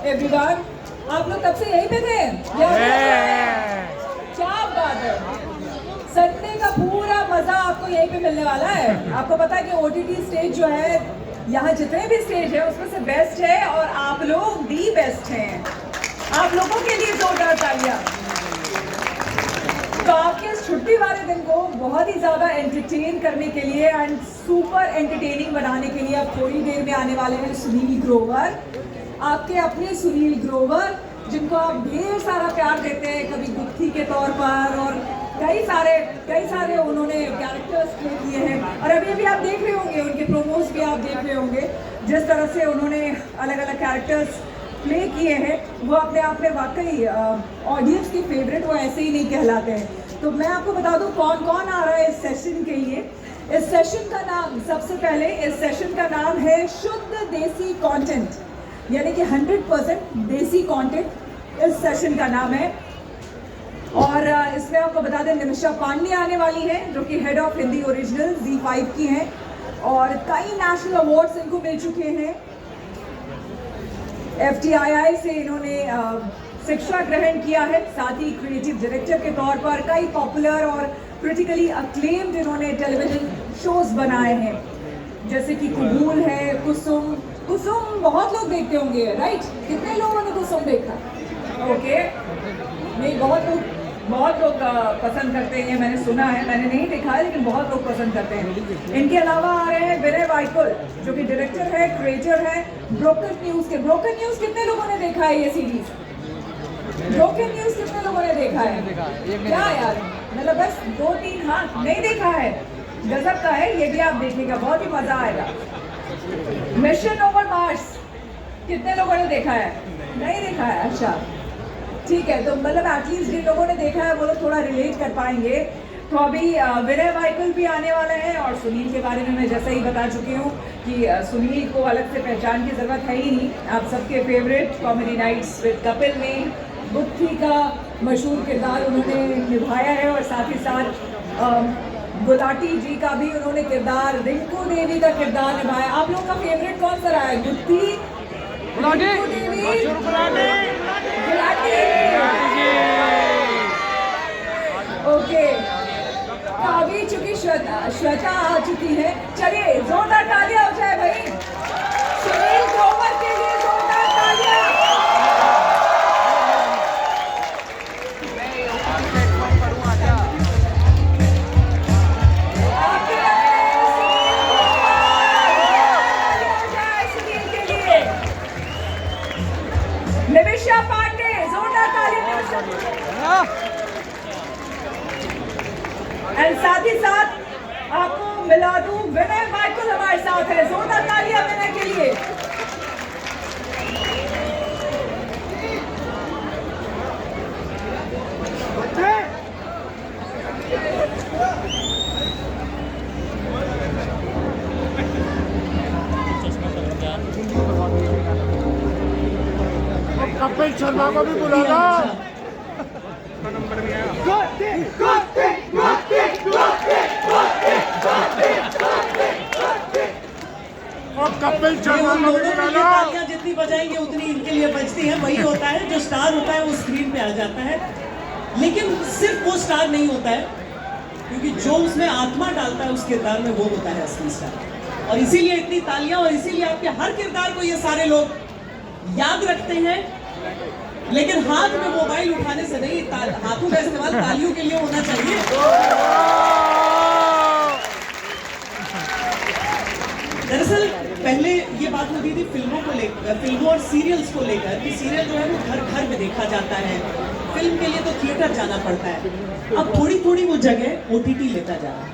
Everyone, आप लोग कब से यहीं पे थे? क्या बात है। संडे का पूरा मजा आपको यहीं पे मिलने वाला है। आपको पता है कि ओटीटी स्टेज जो है, यहाँ जितने भी स्टेज है उसमें से बेस्ट है और आप लोग दी बेस्ट हैं। आप लोगों के लिए जोरदार तालियां। तो आपके इस छुट्टी वाले दिन को बहुत ही ज़्यादा एंटरटेन करने के लिए एंड सुपर एंटरटेनिंग बनाने के लिए अब थोड़ी देर में आने वाले हैं सुनील ग्रोवर, आपके अपने सुनील ग्रोवर, जिनको आप ढेर सारा प्यार देते हैं, कभी गुत्थी के तौर पर और कई सारे उन्होंने कैरेक्टर्स प्ले किए हैं। और अभी अभी आप देख रहे होंगे, उनके प्रोमोस भी आप देख रहे होंगे, जिस तरह से उन्होंने अलग अलग कैरेक्टर्स प्ले किए हैं, वो अपने आप में वाकई ऑडियंस की फेवरेट वो ऐसे ही नहीं कहलाते हैं। तो मैं आपको बता दूं कौन कौन आ रहा है इस सेशन के लिए। इस सेशन का नाम, सबसे पहले इस सेशन का नाम है शुद्ध देसी कंटेंट, यानी कि 100% देसी कंटेंट इस सेशन का नाम है। और इसमें आपको बता दें निमिषा पांडे आने वाली है, जो कि head of Hindi original ZEE5 की हैं और कई नेशनल अवार्ड्स इनको मिल चुके हैं। FTII से इन्होंने शिक्षा ग्रहण किया है, साथ ही क्रिएटिव डायरेक्टर के तौर पर कई पॉपुलर और क्रिटिकली अक्लेम्ड इन्होंने टेलीविजन शोज बनाए हैं, जैसे कि कबूल है, कुसुम बहुत लोग देखते होंगे, राइट? कितने लोगों ने कुसुम देखा? ओके, नहीं, बहुत लोग पसंद करते हैं, मैंने सुना है, मैंने नहीं देखा है लेकिन बहुत लोग पसंद करते हैं। इनके अलावा आ रहे हैं विनय वाइकुल, जो कि डायरेक्टर है, क्रिएटर है ब्रोकन न्यूज़ के। ब्रोकन न्यूज़ कितने लोगों ने देखा है ये सीरीज? ब्रोकन न्यूज़ कितने लोगों ने देखा है? क्या यार, मतलब बस 2-3 हाथ नहीं देखा है। गजब का है, ये भी आप देखिएगा, बहुत ही मजा आएगा। मिशन ओवर मार्स कितने लोगों ने देखा है? नहीं देखा है, अच्छा ठीक है। तो मतलब एटलीस्ट जिन लोगों ने देखा है वो लोग थोड़ा रिलेट कर पाएंगे। तो अभी विनय वाइकुल भी आने वाला है और सुनील के बारे में मैं जैसा ही बता चुकी हूँ कि सुनील को अलग से पहचान की ज़रूरत है ही नहीं। आप सबके favourite comedy nights with Kapil में गुत्थी का मशहूर किरदार उन्होंने निभाया है और साथ ही साथ गुलाटी जी का भी उन्होंने किरदार, रिंकू देवी का किरदार निभाया। आप लोगों का फेवरेट कौन सा रहा है? गुत्थी, रिंकू देवी, गुलाटी? ओके, तो अभी चूंकि श्वेता आ चुकी है, चलिए जोरदार तालियां हो जाए भाई सुनील ग्रोवर के लिए, जोरदार तालियां। निमिषा पांडे, जोरदार तालियां। एंड साथ ही साथ आपको मिला दूं विनय वाइकुल हमारे साथ है, जोरदार तालियां विनय के लिए। कपिल शर्मा को भी बुलाना। और कपिल शर्मा को भी बुलाना। तालियां जितनी बजाएंगे उतनी इनके लिए बजती है। वही होता है, जो स्टार होता है वो स्क्रीन पे आ जाता है, लेकिन सिर्फ वो स्टार नहीं होता है, क्योंकि जो उसमें आत्मा डालता है उस किरदार में वो होता है असली स्टार। और इसीलिए इतनी तालियां, और इसीलिए आपके हर किरदार को ये सारे लोग याद रखते हैं। लेकिन हाथ में मोबाइल उठाने से नहीं, हाथों का इस्तेमाल तालियों के लिए होना चाहिए। दरअसल पहले ये बात होती थी फिल्मों को लेकर, फिल्मों और सीरियल्स को लेकर, कि सीरियल जो है वो घर घर में देखा जाता है, फिल्म के लिए तो थिएटर जाना पड़ता है। अब थोड़ी थोड़ी वो जगह OTT लेता जा रहा है।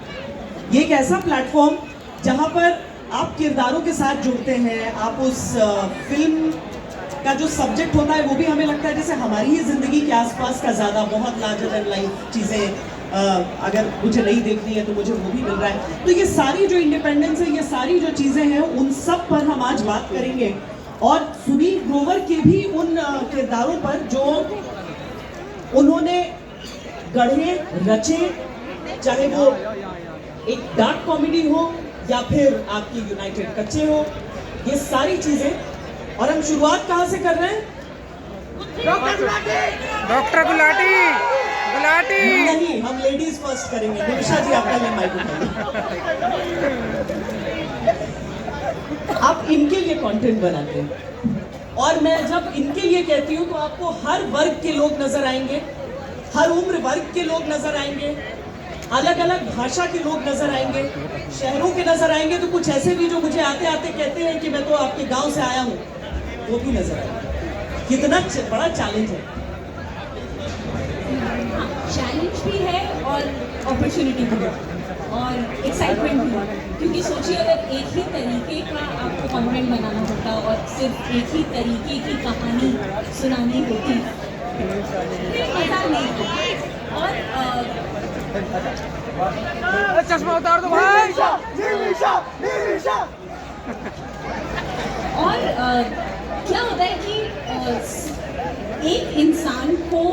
ये एक ऐसा प्लेटफॉर्म जहां पर आप किरदारों के साथ जुड़ते हैं, आप उस फिल्म का जो सब्जेक्ट होता है वो भी हमें लगता है जैसे हमारी ही जिंदगी के आसपास का ज्यादा बहुत लार्जर देन लाइफ चीजें, अगर मुझे नहीं देखनी है तो मुझे वो भी मिल रहा है। तो ये सारी जो इंडिपेंडेंस है, ये सारी जो चीजें हैं, उन सब पर हम आज बात करेंगे। और सुनील ग्रोवर के भी उन किरदारों पर जो उन्होंने गढ़े रचे, चाहे वो एक डार्क कॉमेडी हो या फिर आपकी यूनाइटेड कच्चे हो, ये सारी चीजें। और हम शुरुआत कहां से कर रहे हैं? डॉक्टर गुलाटी गुलाटी नहीं, हम लेडीज फर्स्ट करेंगे। निमिषा जी, आप पहले माइक उठाइए। आप इनके लिए कंटेंट बनाते हैं और मैं जब इनके लिए कहती हूँ तो आपको हर वर्ग के लोग नजर आएंगे, हर उम्र वर्ग के लोग नजर आएंगे, अलग अलग भाषा के लोग नजर आएंगे, शहरों के नजर आएंगे, तो कुछ ऐसे भी जो मुझे आते आते कहते हैं कि मैं तो आपके गांव से आया हूँ, वो भी नजर आएंगे। कितना बड़ा चैलेंज है। चैलेंज भी है और अपॉर्चुनिटी भी है और एक्साइटमेंट भी है, क्योंकि सोचिए अगर एक ही तरीके का आपको कंटेंट बनाना होता और सिर्फ एक ही तरीके की कहानी सुनानी होती फिर मज़ा नहीं होता। और चश्मा उतार दो भाई। और क्या होता है कि एक इंसान को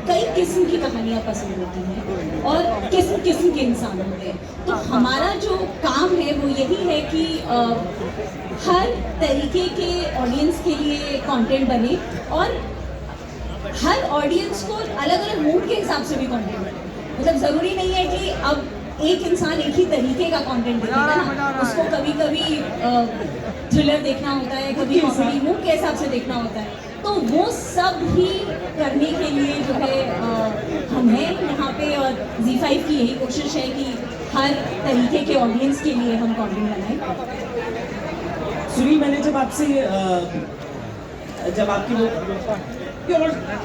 कई किस्म की कहानियाँ पसंद होती हैं और किस्म किस्म के इंसान होते हैं। तो हमारा जो काम है वो यही है कि हर तरीके के ऑडियंस के लिए कंटेंट बने और हर ऑडियंस को अलग अलग मूड के हिसाब से भी कंटेंट बने। मतलब ज़रूरी नहीं है कि अब एक इंसान एक ही तरीके का कंटेंट देखेगा ना, उसको कभी कभी थ्रिलर देखना होता है, कभी कॉमेडी मूड के हिसाब से देखना होता है। तो वो सब ही करने के लिए जो है हम हैं यहाँ पे और ZEE5 की यही कोशिश है कि हर तरीके के ऑडियंस के लिए हम कंटेंट बनाएं। सुनील, मैंने जब आपसे जब आपकी वो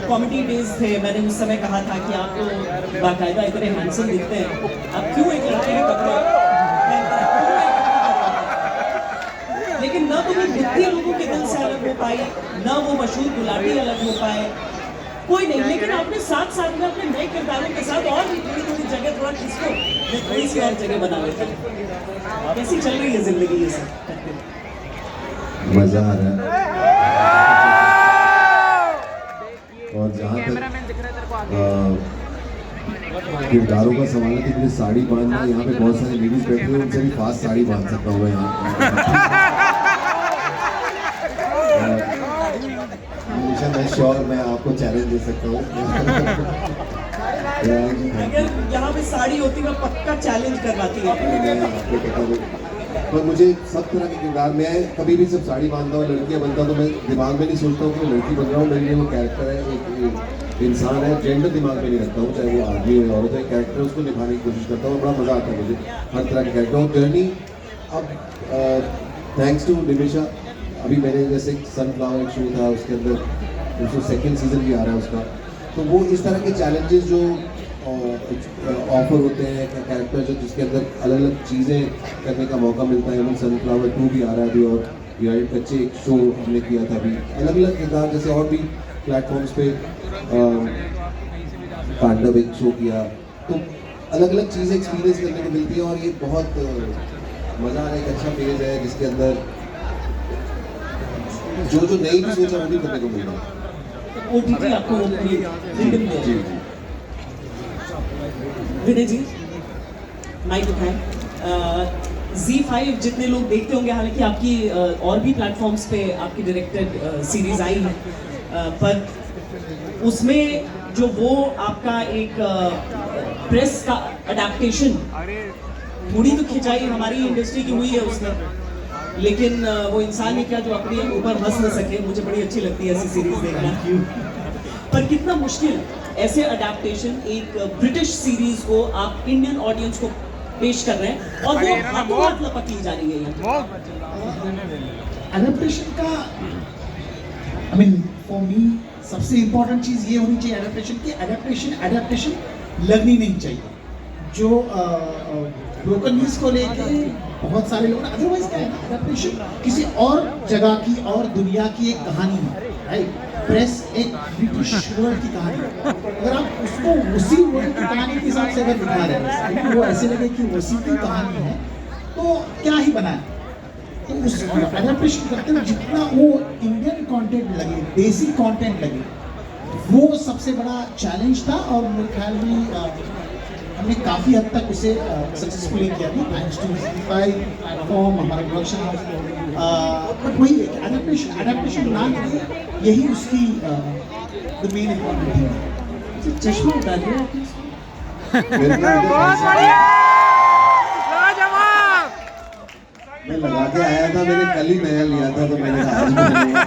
कॉमेडी डेज थे, मैंने उस समय कहा था कि आप तो बाकायदा इतने हैंडसम दिखते हैं, आप क्यों एक लड़के के कपड़े पहनते हैं? लेकिन ना तो वो बुद्धि लोगों के दिल से अलग हो पाई, ना वो मशहूर गुलाटी अलग हो पाए, कोई नहीं। लेकिन आपने साथ साथ में अपने नए किरदारों के साथ और भी थोड़ी थोड़ी जगह थोड़ा खिसको, थोड़ी सी और जगह बना लेते हैं। कैसी चल रही है जिंदगी ये सब? मजा आ रहा है। और जहाँ तक किरदारों का सवाल है, तो मुझे साड़ी बांधना, यहाँ पे बहुत सारे लेडीज बैठे हुए, उनसे भी फास्ट साड़ी बांध सकता हूँ मैं यहाँ। मैं श्योर मैं आपको चैलेंज दे सकता हूँ। अगर यहाँ पे साड़ी होती मैं पक्का चैलेंज करवाती है। पर मुझे सब तरह के किरदार, मैं कभी भी सब साड़ी बांधता हूँ, लड़कियाँ बनता हूँ, तो मैं दिमाग में नहीं सोचता हूँ कि मैं लड़की बन रहा हूँ। मेरे लिए वो कैरेक्टर है, एक इंसान है, जेंडर दिमाग में नहीं रखता हूँ, चाहे वो आदमी हो या औरत है, कैरेक्टर उसको निभाने की कोशिश करता हूँ। बड़ा मज़ा आता है मुझे हर तरह के कैरेक्टर और जर्नी। अब थैंक्स टू निमिषा, अभी मैंने जैसे सनफ्लावर शो था, उसके अंदर उसको सेकेंड सीजन भी आ रहा है उसका, तो वो इस तरह के चैलेंजेस जो ऑफर होते हैं कैरेक्टर जो जिसके अंदर अलग अलग चीज़ें करने का मौका मिलता है। इवन सनफ्लावर 2 भी आ रहा है अभी, और रियल कच्चे एक शो हमने किया था अभी, अलग अलग किरदार जैसे और भी प्लेटफॉर्म्स पे तांडव एक शो किया, तो अलग अलग चीज़ें एक्सपीरियंस करने को मिलती है और ये बहुत मज़ा आ रहा है। एक अच्छा पेज है जिसके अंदर जो जो नहीं भी सोचा वो भी करने को मिल रहा है। OTT आपको वो पूरी फ्रीडम दे। जी विनय जी, माइक उठाएं। ZEE5 जितने लोग देखते होंगे, हालांकि आपकी और भी प्लेटफॉर्म्स पे आपकी डायरेक्टेड सीरीज आई है, पर उसमें जो वो आपका एक प्रेस का अडेप्टेशन, थोड़ी तो खिंचाई हमारी इंडस्ट्री की हुई है उसमें, लेकिन वो इंसान ही क्या जो अपने ऊपर हंस न सके। मुझे बड़ी अच्छी लगती है ऐसी सीरीज देखना। पर कितना मुश्किल ऐसे अडेप्टेशन, एक ब्रिटिश सीरीज को आप इंडियन ऑडियंस को पेश कर रहे हैं और वो हाथों हाथ लपक ली जा रही है यहाँ। एडेप्टेशन का आई मीन फॉर मी सबसे इम्पोर्टेंट चीज़ ये होनी चाहिए एडेप्टेशन की, एडेप्टेशन लगनी नहीं चाहिए। जो ब्रोकन न्यूज़ को लेके बहुत सारे लोग, अदरवाइज क्या है ना, एडेप्टेशन किसी और जगह की और दुनिया की एक कहानी है, राइट। प्रेस एक ब्रिटिश वर्ल्ड की कहानी है, अगर आप उसको उसी वर्ल्ड की कहानी के हिसाब से अगर दिखा रहे हैं, वो ऐसे लगे कि उसी की कहानी है, तो क्या ही बना है। तो उसको एडेप्टेशन करते हुए जितना वो इंडियन कंटेंट लगे, देसी कंटेंट लगे, वो सबसे बड़ा चैलेंज था। और मेरे ख्याल में हमने काफ़ी हद तक उसे सक्सेसफुली किया था, थैंक्स टू प्लेटफॉर्म, हमारा प्रोडक्शन हाउस। बट वही एडेप्टेशन ना करें, यही उसकी द मेन इम्पॉर्टेंट थिंग है। चश्मा उतार दिया आपने? मेरे को बहुत बढ़िया लाजवाब। मैं लगा के आया था, मैंने कल ही नया लिया था, तो मैंने कहा आज पहन लूं।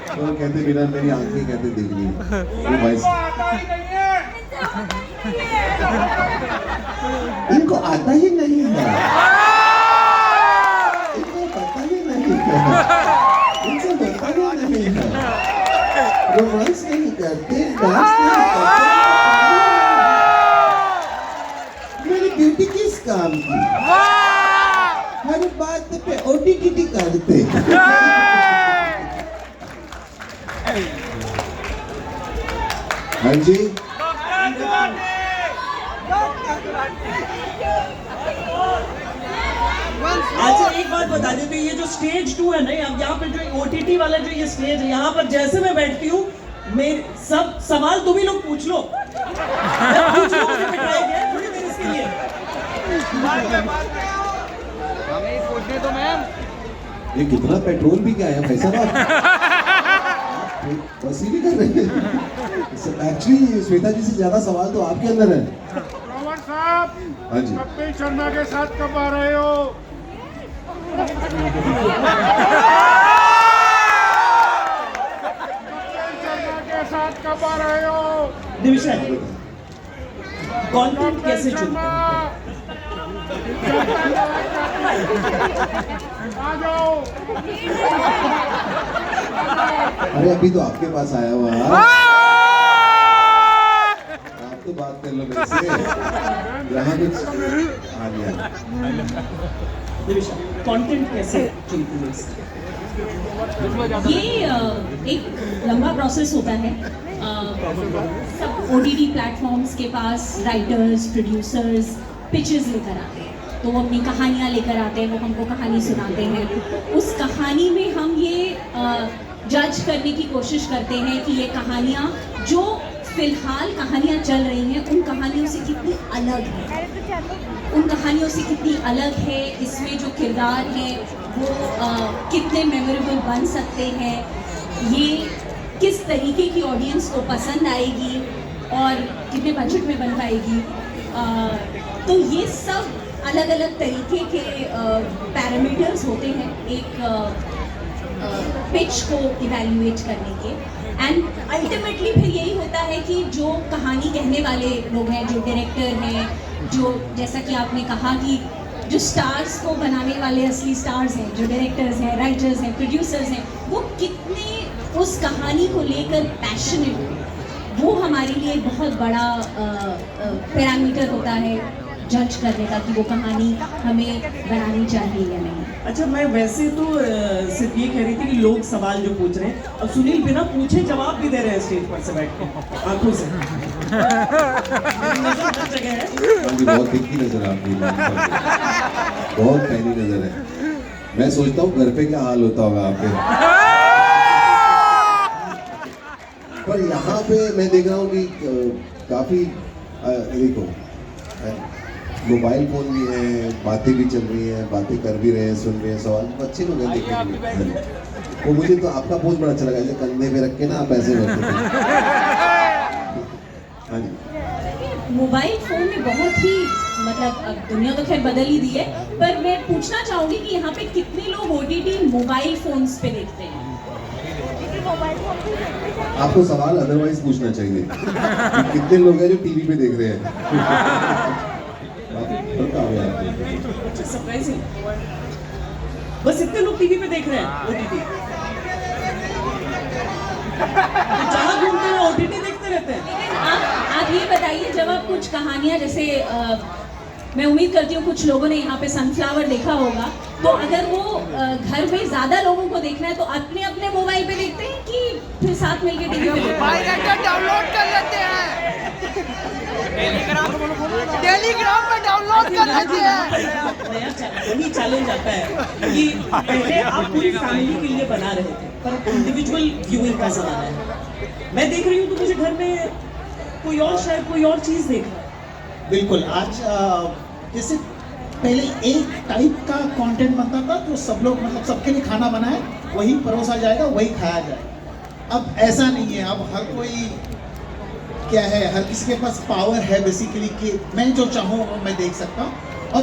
तो वो कहते बिना मेरी आंखें कहते देख ली वो भाई इनको आता ही नहीं है, इनको पता ही नहीं है, इनसे पता ही नहीं है, रोमांस नहीं करते, डांस नहीं करते। मेरी ब्यूटी किस काम की, हर बात पे ओटीटी करते। हाँ जी, अच्छा एक बात बता देते, ये जो स्टेज 2 है ना, यहाँ पे जो OTT वाला जो ये स्टेज है, यहाँ पर जैसे मैं बैठती हूँ, मेरे सब सवाल तुम ही लोग पूछ लो, पूछ लो, मुझे बिठाया गया है थोड़ी देर इसके लिए। हमें पूछने तो मैम। ये कितना पेट्रोल भी क्या है भाई साहब, वसीली कर रहे हैं। एक्चुअली श्वेता जी से ज्यादा सवाल तो आपके अंदर है। ग्रोवर साहब, हाँ जी, कपिल शर्मा के साथ कब आ रहे हो? कपिल शर्मा के साथ कब आ रहे हो? दिविशा जी, कंटेंट कैसे चुनते हैं? आ जाओ। अरे अभी तो आपके पास आया हुआ है, आप तो बात कर लो मेरे से, यहाँ कुछ आ गया। दिविशा, कंटेंट कैसे चुनती है इसका? ये एक लंबा प्रोसेस होता है। सब OTT प्लेटफॉर्म्स के पास राइटर्स, प्रोड्यूसर्स पिचेस लेकर आते हैं, तो वो अपनी कहानियाँ लेकर आते हैं, वो हमको कहानी सुनाते हैं। उस कहानी में हम ये जज करने की कोशिश करते हैं कि ये कहानियाँ जो फिलहाल कहानियाँ चल रही हैं, उन कहानियों से कितनी अलग है, उन कहानियों से कितनी अलग है, इसमें जो किरदार हैं वो कितने मेमोरेबल बन सकते हैं, ये किस तरीके की ऑडियंस को पसंद आएगी और कितने बजट में बन पाएगी। तो ये सब अलग अलग तरीके के पैरामीटर्स होते हैं एक पिच को इवैल्यूएट करने के। एंड अल्टीमेटली फिर यही होता है कि जो कहानी कहने वाले लोग हैं, जो डायरेक्टर हैं, जो जैसा कि आपने कहा कि जो स्टार्स को बनाने वाले असली स्टार्स हैं, जो डायरेक्टर्स हैं, राइटर्स हैं, प्रोड्यूसर्स हैं, वो कितने उस कहानी को लेकर पैशनेट हैं, वो हमारे लिए बहुत बड़ा पैरामीटर होता है जज करने का कि वो कहानी हमें बनानी चाहिए या नहीं। अच्छा, मैं वैसे तो सिर्फ ये कह रही थी कि लोग सवाल जो पूछ रहे हैं, अब सुनील बिना पूछे जवाब भी दे रहे हैं स्टेज पर से बैठ के आंखों से। जगह है, हाँ जी, बहुत दिखती नजर आपकी, बहुत पैनी नजर है। मैं सोचता हूँ घर पे क्या हाल होता होगा आपके, पर यहाँ पे मैं देख रहा हूँ कि काफी देखो मोबाइल फोन भी है, बातें भी चल रही हैं, बातें कर भी रहे हैं, सुन रहे हैं, सवाल अच्छे लोग हैं देखने के लिए। वो मुझे तो आपका पोस्ट बड़ा अच्छा लगा, जैसे कंधे पे रख के ना आप ऐसे करते थे। हाँ जी, मोबाइल फोन में बहुत ही मतलब अब दुनिया तो खैर बदल ही दी है, पर मैं पूछना चाहूंगी कि यहाँ पे कितने लोग OTT मोबाइल फोन्स पे देखते हैं? आपको सवाल अदरवाइज पूछना चाहिए कि कितने लोग हैं जो टीवी पे देख रहे हैं। सरप्राइजिंग, बस इतने लोग टीवी पे देख रहे हैं OTT। तो जहाँ घूमते हैं OTT देखते रहते हैं। लेकिन आप ये बताइए, जब आप कुछ कहानियाँ जैसे मैं उम्मीद करती हूँ कुछ लोगों ने यहाँ पे सनफ्लावर देखा होगा, तो अगर वो घर में ज्यादा लोगों को देखना है तो अपने अपने मोबाइल पे देखते हैं कि फिर साथ मिलके टीवी पे देखते हैं? डाउनलोड कर लेते हैं, टेलीग्राम पे डाउनलोड कर लेते हैं। वही चैलेंज आता है कि पहले आप पूरी फैमिली के लिए बना रहे थे, पर इंडिविजुअल व्यूइंग का जमाना है। मैं देख रही हूँ तो मुझे घर में कोई और शायद कोई और चीज देख रहा है, बिल्कुल आज जैसे पहले एक टाइप का कंटेंट बनता था तो सब लोग मतलब सबके लिए खाना बनाए वही परोसा जाएगा वही खाया जाएगा। अब ऐसा नहीं है, अब हर कोई क्या है, हर किसी के पास पावर है बेसिकली कि मैं जो चाहूँ वो मैं देख सकता हूँ। और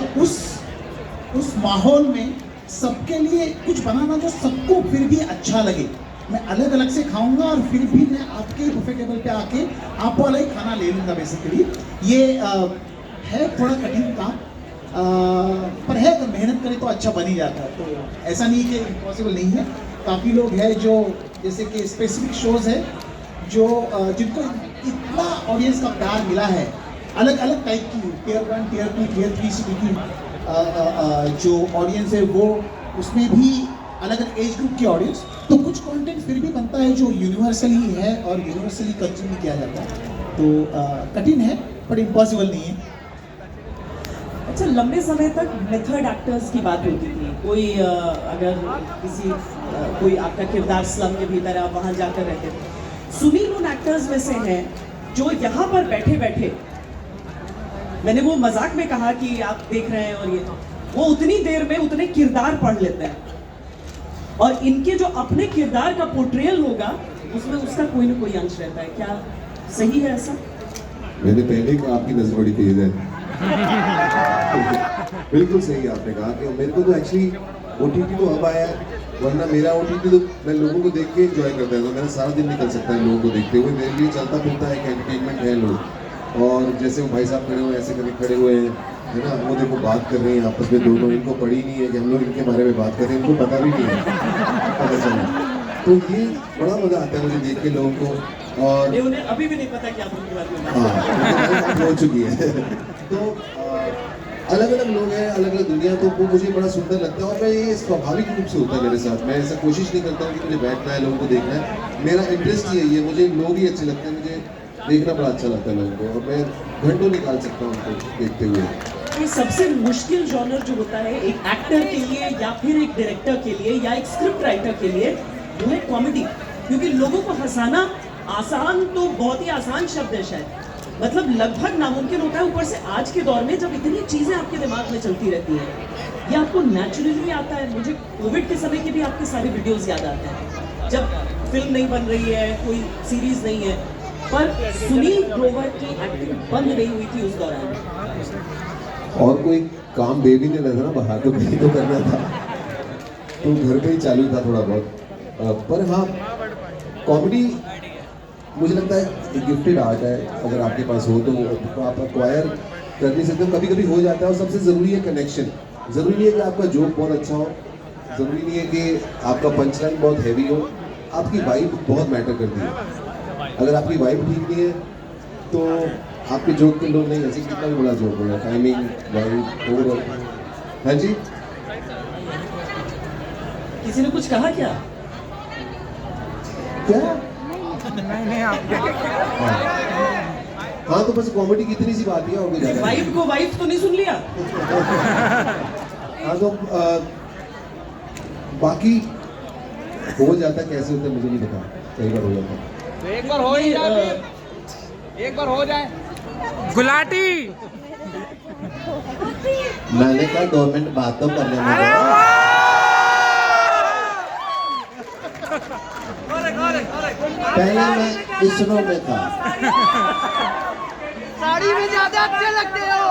उस माहौल में सबके लिए कुछ बनाना जो सबको फिर भी अच्छा लगे। मैं अलग अलग से खाऊंगा और फिर भी मैं आपके बुफे टेबल पे आके आप वाला ही खाना ले लूँगा बेसिकली। ये है थोड़ा कठिन काम, पर है अगर मेहनत करें तो अच्छा बन ही जाता है। तो ऐसा नहीं कि इम्पॉसिबल नहीं है। काफ़ी लोग हैं जो जैसे कि स्पेसिफिक शोज है जो जिनको इतना ऑडियंस का प्यार मिला है, अलग अलग टाइप की टियर 1, टियर 2, टियर 3 सिटी की जो ऑडियंस है वो उसमें भी अलग अलग एज ग्रुप की ऑडियंस। तो कुछ कंटेंट फिर भी बनता है जो यूनिवर्सली है और यूनिवर्सली कंज्यूम किया जाता है। तो कठिन है बट इम्पॉसिबल नहीं है। अच्छा, लंबे समय तक मेथड एक्टर्स की बात होती थी। कोई अगर कोई आपका किरदार स्लम के भीतर है, आप वहाँ जाकर रहते थे। सुनील उन एक्टर्स में से हैं जो यहाँ पर बैठे बैठे, मैंने वो मजाक में कहा कि आप देख रहे हैं और ये वो उतनी देर में उतने किरदार पढ़ लेते हैं और इनके जो अपने किरदार का पोर्ट्रेयल होगा उसमें उसका कोई ना कोई अंश रहता है। क्या सही है ऐसा? मैंने पहले कहा आपकी नजर बड़ी तेज है। बिल्कुल सही आपने कहा कि मेरे को तो एक्चुअली OTT तो अब आया है, वरना मेरा OTT तो मैं लोगों को देख के एंजॉय करता था। मेरा सारा दिन निकल सकता है लोगों को देखते हुए, मेरे लिए चलता फिरता है, एंटरटेनमेंट है लोग। और जैसे वो भाई साहब खड़े हुए ऐसे करके खड़े हुए हैं, है ना, वो देखो बात कर रहे हैं आपस में दोनों, इनको पड़ी नहीं है कि हम लोग इनके बारे में बात कर रहे हैं, इनको पता भी नहीं है, पता चला। तो ये बड़ा मजा आता है मुझे देख के लोगों को। और ये उन्हें अभी भी नहीं पता कि आप उनके बारे में बात हाँ हो चुकी है। तो अलग अलग लोग हैं, अलग अलग दुनिया, तो वो मुझे बड़ा सुंदर लगता है। और मैं ये स्वाभाविक रूप से होता है मेरे साथ, मैं ऐसा कोशिश नहीं करता हूँ कि मुझे बैठना है लोगों को देखना है। मेरा इंटरेस्ट यही है, मुझे लोग ही अच्छे लगते हैं, मुझे देखना बड़ा अच्छा लगता है लोगों को, और मैं घंटों निकाल सकता हूँ उनको देखते हुए। ये सबसे मुश्किल जॉनर जो होता है एक एक्टर के लिए या फिर एक डायरेक्टर के लिए या एक स्क्रिप्ट राइटर के लिए, वो है कॉमेडी। क्योंकि लोगों को हंसाना आसान तो बहुत ही आसान शब्द है शायद, मतलब लगभग नामुमकिन होता है। ऊपर से आज के दौर में जब इतनी चीजें आपके दिमाग में चलती रहती हैं, ये आपको नेचुरली आता है। मुझे कोविड के समय के भी आपके सारे वीडियोस याद आते हैं, जब फिल्म नहीं बन रही है, कोई सीरीज नहीं है, पर सुनील ग्रोवर की एक्टिंग बंद नहीं हुई थी उस दौरान। और कोई काम दे भी नहीं रहा था ना बाहर, तो कहीं तो करना था, तो घर पे ही चालू था थोड़ा बहुत। पर हाँ, कॉमेडी मुझे लगता है एक गिफ्टेड आर्ट है, अगर आपके पास हो तो आप एक्वायर कर नहीं सकते हो। कभी कभी हो जाता है, और सबसे ज़रूरी है कनेक्शन। ज़रूरी नहीं है कि आपका जोक बहुत अच्छा हो, ज़रूरी नहीं है कि आपका पंचलाइन बहुत हैवी हो, आपकी वाइब बहुत मैटर करती है। अगर आपकी वाइब ठीक नहीं है तो आपके जोक के लोग नहीं हंसे, कितना भी बड़ा जोक होगा, टाइमिंग वाइब ओवरऑल। हाँ जी, किसी ने कुछ कहा क्या? क्या? हाँ तो बस कॉमेडी की इतनी सी बात ही है, और कोई ज़्यादा नहीं। वाइफ को वाइफ तो नहीं सुन लिया? हाँ तो बाकी हो जाता, कैसे होता है मुझे नहीं पता, कई बार हो जाता है। एक बार हो ही जाए, एक बार हो जाए। गुलाटी मैंने कहा गवर्नमेंट बात तो करने में पहले मैं इसरो में था। साड़ी में ज्यादा अच्छे लगते हो।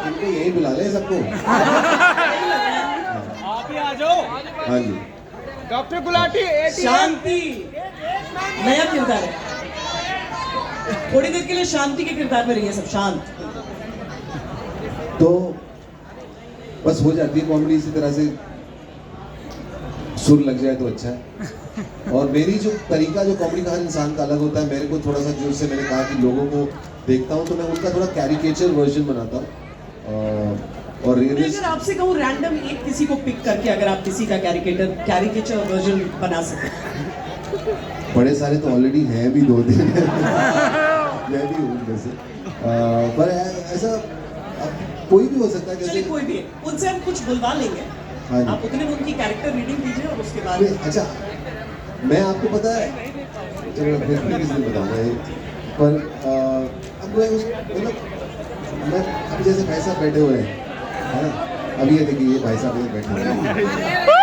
इनको यही बुला ले सबको। आप ही आ जाओ। हाँ जी, डॉक्टर गुलाटी शांति नया किरदार है, थोड़ी देर के लिए शांति के किरदार में रहिए सब, शांत। तो बस हो जाती है कॉमेडी इसी तरह से, सुर लग जाए तो अच्छा है। और मेरी जो तरीका, जो कॉमेडी का हर इंसान का अलग होता है, मेरे को थोड़ा सा, जो से मैंने कहा कि लोगों को देखता हूँ तो मैं उनका थोड़ा कैरिकेचर वर्जन बनाता हूँ। और मैं अगर आपसे कहूँ रैंडम एक किसी को पिक करके अगर आप किसी का कैरिकेचर वर्जन बना सकें। बड़े सारे तो ऑलरेडी हैं भी, 2-3 मैं भी हूँ वैसे, पर ऐसा कोई भी हो सकता है। चलिए जैसे कोई भी है, उनसे हम कुछ बुलवा लेंगे। हाँ जी। आप उतने में उनकी कैरेक्टर रीडिंग कीजिए और उसके बाद अच्छा, मैं आपको पता है, चलो फिर किसी दिन बताऊंगा ये, पर वो मतलब मैं अभी जैसे भाई साहब बैठे हुए हैं, है ना, अभी ये देखिए ये भाई साहब इधर बैठे हुए हैं, ये हाँ।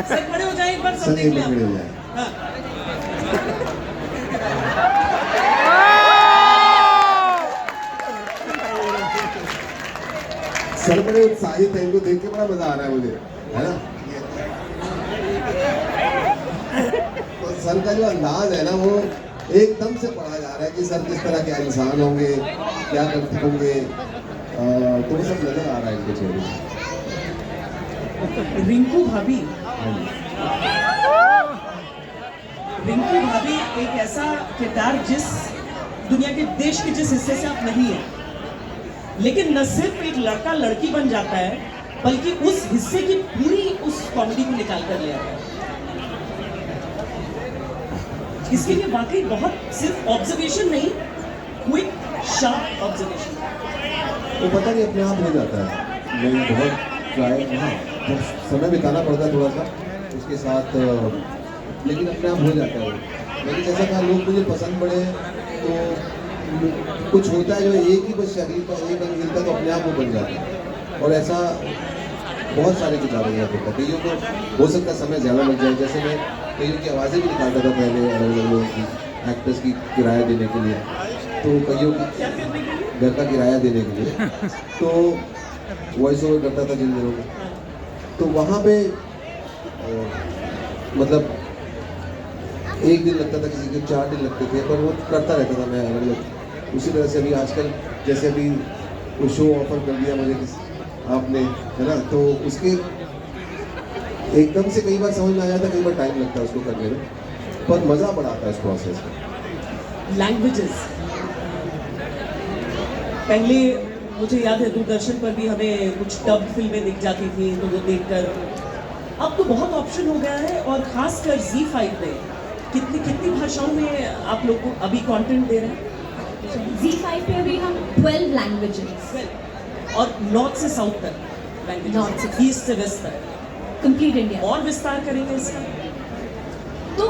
सर खड़े हो जाए एक बार, सब सर देख एक लें बार खड़े हो आप। जाए। हाँ। सर बड़े उत्साहित हैं, इनको देख के बड़ा मजा आ रहा है मुझे, है ना। तो सर का जो अंदाज है ना वो एकदम से पढ़ा जा रहा है कि सर किस तरह के इंसान होंगे, क्या करते होंगे, तो वो सब नजर आ रहा है इनके चेहरे पे। रिंकू भाभी, हाँ जी। रिंकू भाभी एक ऐसा किरदार जिस दुनिया के देश के जिस हिस्से से आप नहीं है, लेकिन न सिर्फ एक लड़का लड़की बन जाता है, बल्कि उस हिस्से की पूरी उस कॉमेडी को निकाल कर ले आता है। इसके लिए वाकई बहुत सिर्फ ऑब्जर्वेशन नहीं, क्विक शार्प ऑब्जर्वेशन। वो पता नहीं अपने आप हो जाता है। मैं बहुत ट्राई, हाँ जब समय बिताना पड़ता है थोड़ा सा उसके साथ, लेकिन अपने आप हो जाता है वो। लेकिन जैसा कहा लोग मुझे पसंद पड़े तो कुछ होता है जो एक ही बस शरीर का एक अंग हिलता तो अपने आप वो बन जाता है। और ऐसा बहुत सारे किताबें यहाँ होता है। कईयों को हो सकता है समय ज़्यादा लग जाए, जैसे मैं कईयों की आवाज़ें भी निकालता था पहले अलग अलग लोगों की, एक्टर्स की किराया देने के लिए, तो कईयों की घर का किराया देने के लिए, तो वॉइस ओवर करता था जिन दिनों में, तो वहाँ पे मतलब एक दिन लगता था, किसी को 4 दिन लगते थे, पर वो करता रहता था मैं अलग अलग। उसी तरह से अभी आजकल जैसे अभी वो शो ऑफर कर दिया मुझे आपने, है ना, तो उसके एकदम से कई बार समझ में आ जाता है, कई बार टाइम लगता है उसको करने में, पर मज़ा बड़ा आता है उस प्रोसेस में। लैंग्वेजेस, पहले मुझे याद है दूरदर्शन पर भी हमें कुछ डब फिल्में दिख जाती थी, तो वो देखकर, अब तो बहुत ऑप्शन हो गया है। और खासकर Z5 में कितनी भाषाओं में आप लोग को अभी कंटेंट दे रहे हैं? Z5 पे अभी हम 12 लैंग्वेजेस, और नॉर्थ से साउथ तक लैंग्वेज, नॉर्थ से ईस्ट से वेस्ट तक, कंप्लीट इंडिया। और विस्तार करेंगे इसका? तो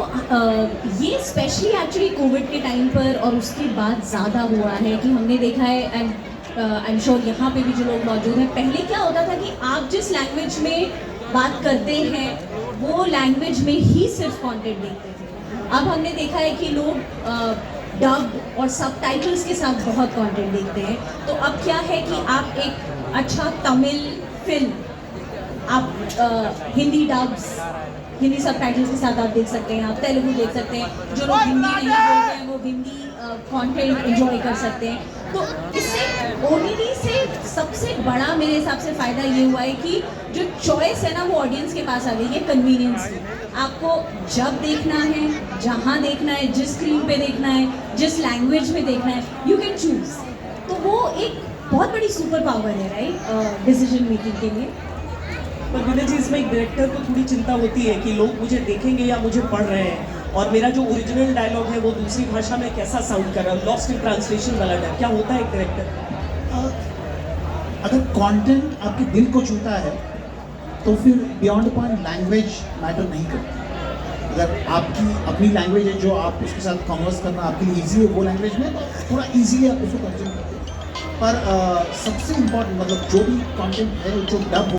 ये स्पेशली एक्चुअली कोविड के टाइम पर और उसके बाद ज़्यादा हुआ है कि हमने देखा है, एंड आई एम श्योर यहाँ पे भी जो लोग मौजूद हैं, पहले क्या होता था कि आप जिस लैंग्वेज में बात करते हैं वो लैंग्वेज में ही सिर्फ कंटेंट देखते थे। अब हमने देखा है कि लोग डब और सबटाइटल्स के साथ बहुत कंटेंट देखते हैं। तो अब क्या है कि आप एक अच्छा तमिल फिल्म आप हिंदी डब्स, हिंदी सबटाइटल्स के साथ आप देख सकते हैं, आप तेलुगु देख सकते हैं। जो लोग हिंदी नहीं बोलते हैं वो हिंदी कंटेंट एंजॉय कर सकते हैं। तो इससे OTT से सबसे बड़ा मेरे हिसाब से फ़ायदा ये हुआ है कि जो चॉइस है ना वो ऑडियंस के पास आ गई है, कन्वीनियंस की। आपको जब देखना है, जहाँ देखना है, जिस स्क्रीन पे देखना है, जिस लैंग्वेज में देखना है, यू कैन चूज़। तो वो एक बहुत बड़ी सुपर पावर है, राइट, डिसीजन मेकिंग के लिए। पर विनय जी, इसमें एक डायरेक्टर को थोड़ी चिंता होती है कि लोग मुझे देखेंगे या मुझे पढ़ रहे हैं, और मेरा जो ओरिजिनल डायलॉग है वो दूसरी भाषा में कैसा साउंड कर रहा है, लॉस्ट इन ट्रांसलेशन वाला डर क्या होता है एक डायरेक्टर? अगर कंटेंट आपके दिल को छूता है तो फिर बियॉन्ड पॉइंट लैंग्वेज मैटर नहीं करती। अगर आपकी अपनी लैंग्वेज है जो आप उसके साथ कॉन्वर्स करना आपके लिए ईजी है वो लैंग्वेज में, तो थोड़ा ईजीली आप उसको कंज्यूम करते हैं। पर सबसे इम्पोर्टेंट मतलब जो भी कंटेंट है जो डब